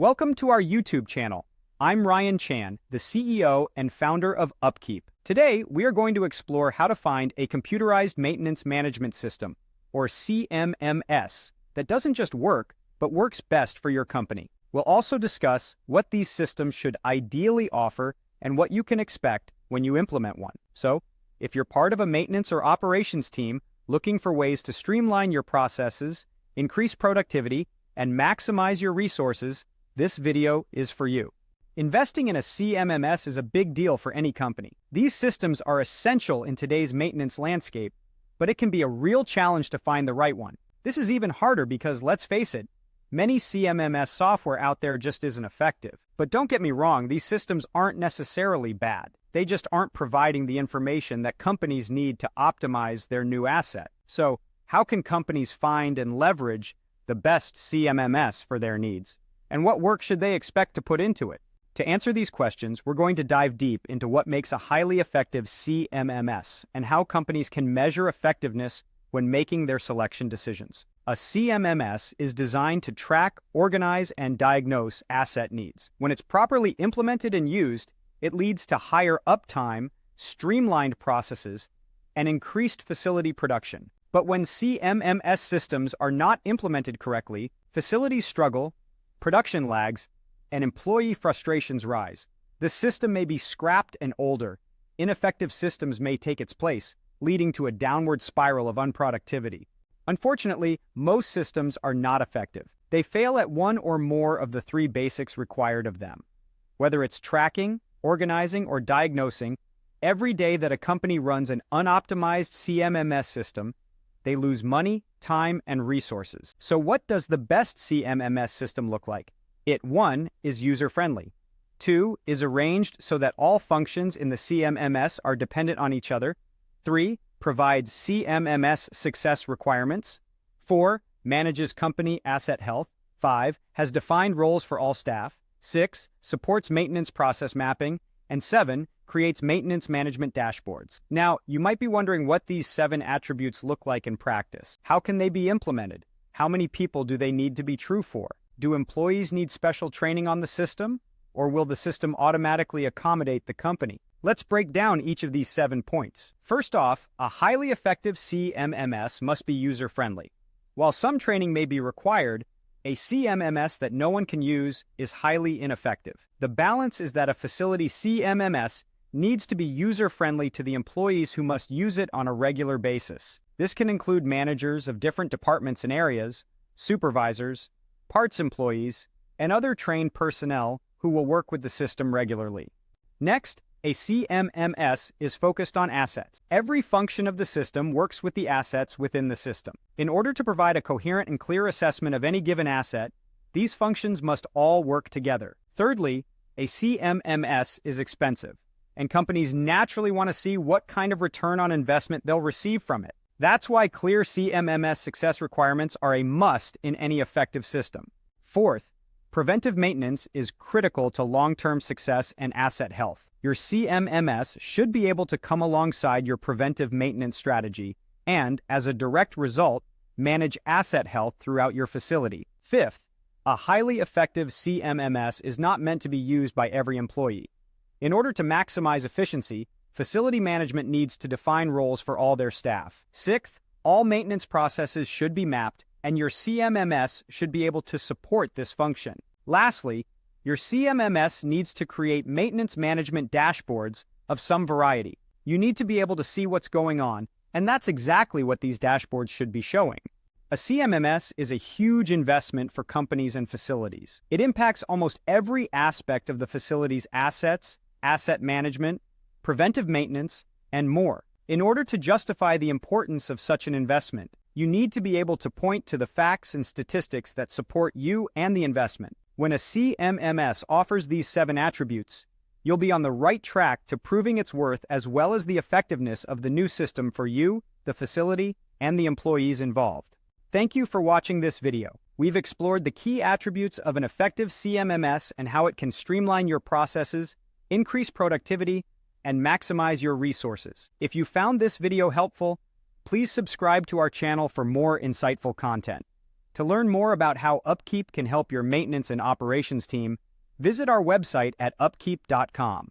Welcome to our YouTube channel. I'm Ryan Chan, the CEO and founder of UpKeep. Today, we are going to explore how to find a computerized maintenance management system, or CMMS, that doesn't just work, but works best for your company. We'll also discuss what these systems should ideally offer and what you can expect when you implement one. So, if you're part of a maintenance or operations team looking for ways to streamline your processes, increase productivity, and maximize your resources, this video is for you. Investing in a CMMS is a big deal for any company. These systems are essential in today's maintenance landscape, but it can be a real challenge to find the right one. This is even harder because, let's face it, many CMMS software out there just isn't effective. But don't get me wrong, these systems aren't necessarily bad. They just aren't providing the information that companies need to optimize their new asset. So, how can companies find and leverage the best CMMS for their needs? And what work should they expect to put into it? To answer these questions, we're going to dive deep into what makes a highly effective CMMS and how companies can measure effectiveness when making their selection decisions. A CMMS is designed to track, organize, and diagnose asset needs. When it's properly implemented and used, it leads to higher uptime, streamlined processes, and increased facility production. But when CMMS systems are not implemented correctly, facilities struggle, production lags, and employee frustrations rise. The system may be scrapped and older. Ineffective systems may take its place, leading to a downward spiral of unproductivity. Unfortunately, most systems are not effective. They fail at one or more of the three basics required of them. Whether it's tracking, organizing, or diagnosing, every day that a company runs an unoptimized CMMS system, they lose money, time, and resources. So what does the best CMMS system look like? It, 1, is user-friendly. 2, is arranged so that all functions in the CMMS are dependent on each other. 3, provides CMMS success requirements. 4, manages company asset health. 5, has defined roles for all staff. 6, supports maintenance process mapping. And 7, creates maintenance management dashboards. Now, you might be wondering what these 7 attributes look like in practice. How can they be implemented? How many people do they need to be true for? Do employees need special training on the system? Or will the system automatically accommodate the company? Let's break down each of these 7 points. First off, a highly effective CMMS must be user-friendly. While some training may be required, a CMMS that no one can use is highly ineffective. The balance is that a facility CMMS needs to be user-friendly to the employees who must use it on a regular basis. This can include managers of different departments and areas, supervisors, parts employees, and other trained personnel who will work with the system regularly. Next, a CMMS is focused on assets. Every function of the system works with the assets within the system. In order to provide a coherent and clear assessment of any given asset, these functions must all work together. Thirdly, a CMMS is expensive, and companies naturally want to see what kind of return on investment they'll receive from it. That's why clear CMMS success requirements are a must in any effective system. Fourth, preventive maintenance is critical to long-term success and asset health. Your CMMS should be able to come alongside your preventive maintenance strategy and, as a direct result, manage asset health throughout your facility. Fifth, a highly effective CMMS is not meant to be used by every employee. In order to maximize efficiency, facility management needs to define roles for all their staff. Sixth, all maintenance processes should be mapped, and your CMMS should be able to support this function. Lastly, your CMMS needs to create maintenance management dashboards of some variety. You need to be able to see what's going on, and that's exactly what these dashboards should be showing. A CMMS is a huge investment for companies and facilities. It impacts almost every aspect of the facility's assets, asset management, preventive maintenance, and more. In order to justify the importance of such an investment, you need to be able to point to the facts and statistics that support you and the investment. When a CMMS offers these 7 attributes, you'll be on the right track to proving its worth as well as the effectiveness of the new system for you, the facility, and the employees involved. Thank you for watching this video. We've explored the key attributes of an effective CMMS and how it can streamline your processes, increase productivity, and maximize your resources. If you found this video helpful, please subscribe to our channel for more insightful content. To learn more about how UpKeep can help your maintenance and operations team, visit our website at upkeep.com.